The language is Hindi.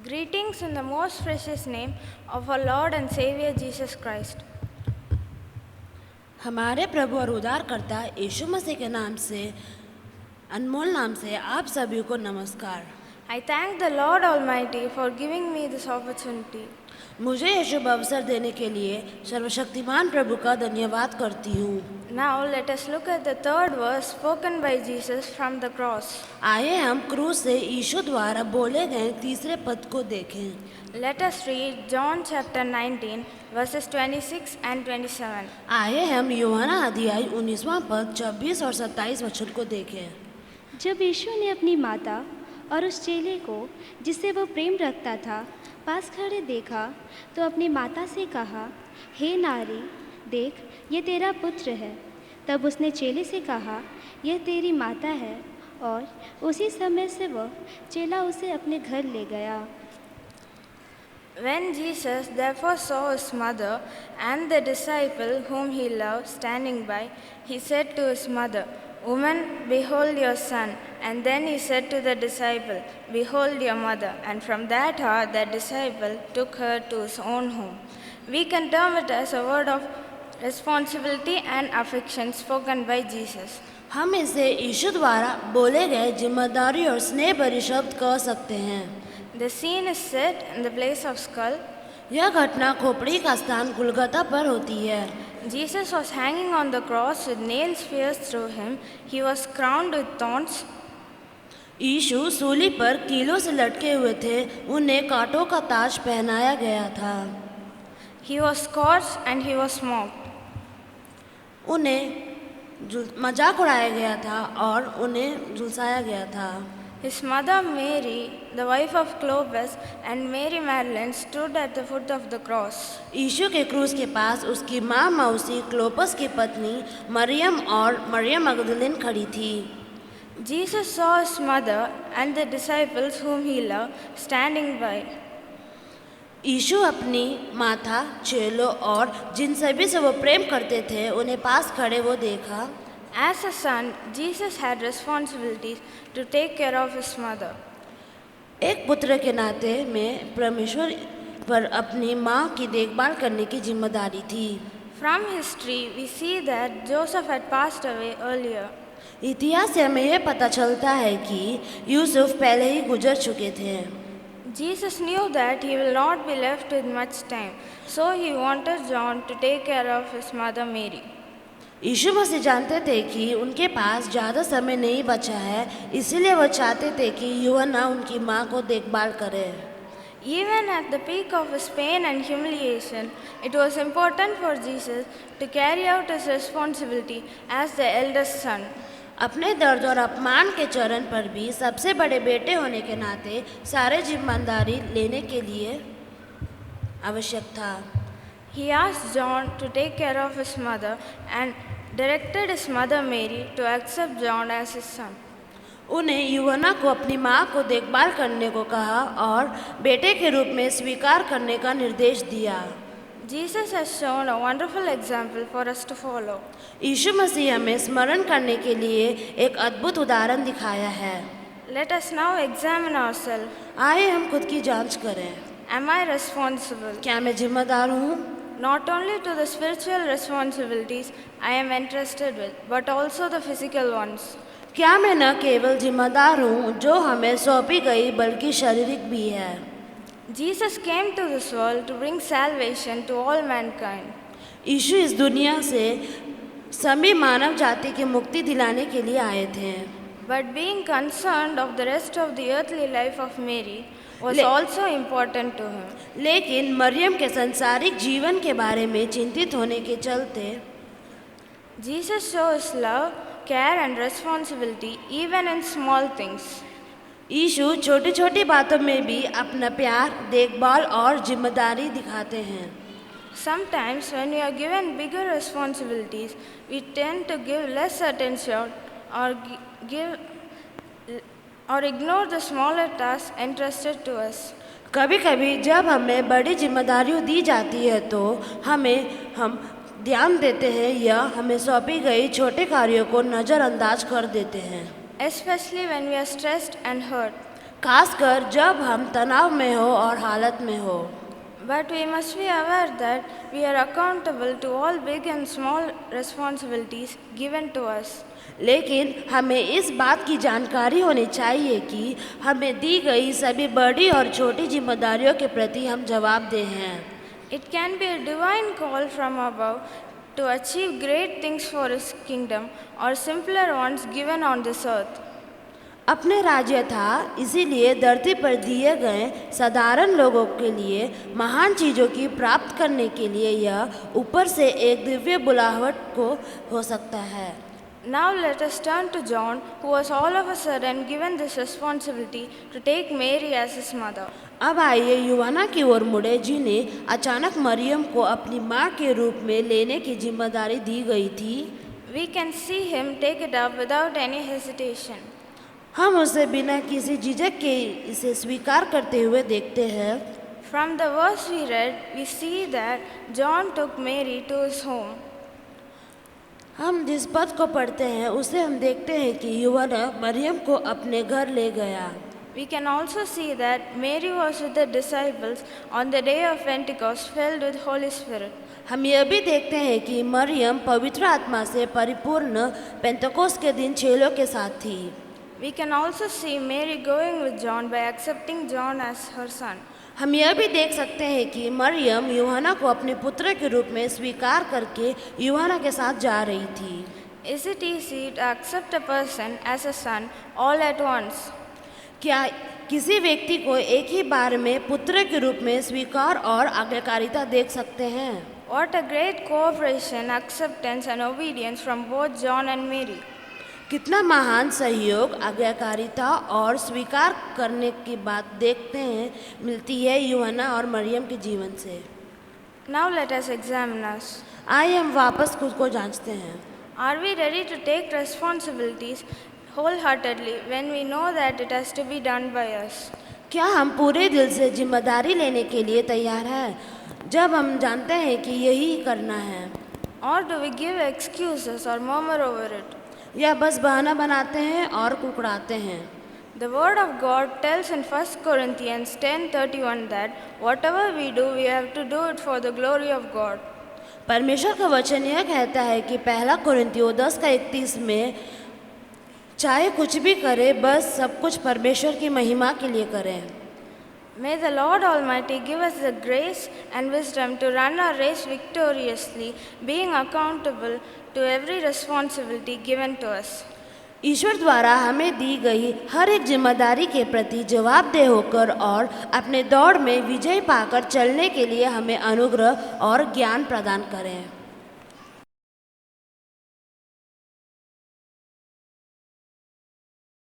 Greetings in the most precious name of our Lord and Savior Jesus Christ. हमारे प्रभु और उद्धारकर्ता यीशु मसीह के नाम से अनमोल नाम से आप सभी को नमस्कार। I thank the Lord Almighty for giving me this opportunity. मुझे ये शुभ अवसर देने के लिए सर्वशक्तिमान प्रभु का धन्यवाद करती हूँ। Now let us look at the third verse spoken by Jesus from the cross. आइए हम क्रूस से यीशु द्वारा बोले गए तीसरे पद को देखें। Let us read John chapter 19 verses 26 and 27. आइए हम यूहन्ना अध्याय 19वां पद 26 और 27 वचन को देखें। जब यीशु ने अपनी माता और उस चेले को जिससे वो प्रेम रखता था पास खड़े देखा तो अपनी माता से कहा, हे नारी, देख ये तेरा पुत्र है। तब उसने चेले से कहा, यह तेरी माता है, और उसी समय से वह चेला उसे अपने घर ले गया। When Jesus therefore saw his mother and the disciple whom he loved standing by, he said to his mother, Woman, behold your son. And then he said to the disciple, Behold your mother. And from that hour the disciple took her to his own home. We can term it as a word of responsibility and affection spoken by Jesus. हम इसे यीशु द्वारा बोले गए जिम्मेदारी और स्नेह भरी शब्द कह सकते हैं। The scene is set in the place of skull. यह घटना खोपड़ी का स्थान गुलगता पर होती है। Jesus was hanging on the cross with nails pierced through him. He was crowned with thorns. यीशु सूली पर कीलों से लटके हुए थे, उन्हें कांटों का ताज पहनाया गया था। He was scourged and he was mocked. उन्हें मजाक उड़ाया गया था और उन्हें झुलसाया गया था। His mother Mary, the wife of Clopas, and Mary Magdalene stood at the foot of the cross. यीशु के क्रूस के पास उसकी माँ मौसी क्लोपस की पत्नी मरियम और मरियम मगदलीन खड़ी थी। Jesus saw his mother and the disciples whom he loved standing by. यीशु अपनी माता, चेलों और जिन सभी से वो प्रेम करते थे उन्हें पास खड़े वो देखा। As a son, Jesus had responsibilities to take care of his mother. एक पुत्र के नाते में परमेश्वर पर अपनी माँ की देखभाल करने की जिम्मेदारी थी। From history, we see that Joseph had passed away earlier. इतिहास से हमें यह पता चलता है कि यूसुफ पहले ही गुजर चुके थे। Jesus knew that he will not be left with much time, so he wanted John to take care of his mother Mary. यीशु मसीह जानते थे कि उनके पास ज़्यादा समय नहीं बचा है, इसीलिए वो चाहते थे कि यूहन्ना उनकी माँ को देखभाल करे। Even at the peak of his pain and humiliation, it was important for Jesus to carry out his responsibility as the eldest son. अपने दर्द और अपमान के चरण पर भी सबसे बड़े बेटे होने के नाते सारे जिम्मेदारी लेने के लिए आवश्यक था। He asked John to take care of his mother and directed his mother Mary to accept John as his son. उन्हें यूहन्ना को अपनी माँ को देखभाल करने को कहा और बेटे के रूप में स्वीकार करने का निर्देश दिया। Jesus has shown a wonderful example for us to follow. यीशु मसीह हमें स्मरण करने के लिए एक अद्भुत उदाहरण दिखाया है। Let us now examine ourselves. आइए हम खुद की जांच करें। Am I responsible? क्या मैं जिम्मेदार हूँ? Not only to the spiritual responsibilities I am entrusted with, but also the physical ones. क्या मैं न केवल जिम्मेदार हूँ जो हमें सौंपी गई, बल्कि शारीरिक भी है। Jesus came to this world to bring salvation to all mankind. यीशु इस दुनिया से सभी मानव जाति की मुक्ति दिलाने के लिए आए थे। But being concerned of the rest of the earthly life of Mary was also important to him. लेकिन मरियम के संसारिक जीवन के बारे में चिंतित होने के चलते Jesus showed his love, care and responsibility even in small things. यीशु छोटी छोटी बातों में भी अपना प्यार, देखभाल और जिम्मेदारी दिखाते हैं। Sometimes when we are given bigger responsibilities, we tend to give less attention or ignore the smaller tasks entrusted to us. कभी कभी जब हमें बड़ी जिम्मेदारियां दी जाती है तो हम ध्यान देते हैं या हमें सौंपी गई छोटे कार्यों को नज़रअंदाज कर देते हैं। Especially when we are stressed and hurt. खासकर जब हम तनाव में हो और हालत में हो। But we must be aware that we are accountable to all big and small responsibilities given to us. लेकिन हमें इस बात की जानकारी होनी चाहिए कि हमें दी गई सभी बड़ी और छोटी जिम्मेदारियों के प्रति हम जवाबदेह हैं। It can be a divine call from above to achieve great things for His kingdom or simpler ones given on this earth. अपने राज्य था, इसीलिए धरती पर दिए गए साधारण लोगों के लिए महान चीज़ों की प्राप्त करने के लिए यह ऊपर से एक दिव्य बुलाहट को हो सकता है। Now let us turn to John, who was all of a sudden given this responsibility to take Mary as his mother. अब आइए यूहन्ना की ओर मुड़े, जिन्हें अचानक मरियम को अपनी माँ के रूप में लेने की जिम्मेदारी दी गई थी। We can see him take it up without any hesitation. हम उसे बिना किसी झिझक के इसे स्वीकार करते हुए देखते हैं। From the verse we read, we see that John took Mary to his home. हम जिस पद को पढ़ते हैं उसे हम देखते हैं कि यूहन्ना मरियम को अपने घर ले गया। We can also see that Mary was with the disciples on the day of Pentecost, filled with Holy Spirit. हम यह भी देखते हैं कि मरियम पवित्र आत्मा से परिपूर्ण पेंतकोस्त के दिन चेलों के साथ थी। We can also see Mary going with John by accepting John as her son. हम यह भी देख सकते हैं कि मरियम यूहन्ना को अपने पुत्र के रूप में स्वीकार करके यूहन्ना के साथ जा रही थी। Is it easy to accept a person as a son all at once? क्या किसी व्यक्ति को एक ही बार में पुत्र के रूप में स्वीकार और आज्ञाकारिता देख सकते हैं? What a great cooperation, acceptance and obedience from both John and Mary. कितना महान सहयोग, आज्ञाकारिता और स्वीकार करने की बात देखते हैं मिलती है यूहन्ना और मरियम के जीवन से। Now let us examine us. आइए हम वापस खुद को जांचते हैं। Are we ready to take responsibilities wholeheartedly when we know that it has to be done by us? क्या हम पूरे दिल से जिम्मेदारी लेने के लिए तैयार हैं जब हम जानते हैं कि यही करना है? Or do we give excuses or murmur over it? या बस बहाना बनाते हैं और कुकड़ाते हैं? The word of God tells in 1 Corinthians 10:31 that whatever we do, we have to do it for the glory of God. परमेश्वर का वचन यह कहता है कि पहला कुरिन्थियों 10:31 में चाहे कुछ भी करें, बस सब कुछ परमेश्वर की महिमा के लिए करें। May the Lord Almighty give us the grace and wisdom to run our race victoriously, being accountable to every responsibility given to us. ईश्वर द्वारा हमें दी गई हर एक जिम्मेदारी के प्रति जवाबदेह होकर और अपने दौड़ में विजय पाकर चलने के लिए हमें अनुग्रह और ज्ञान प्रदान करें।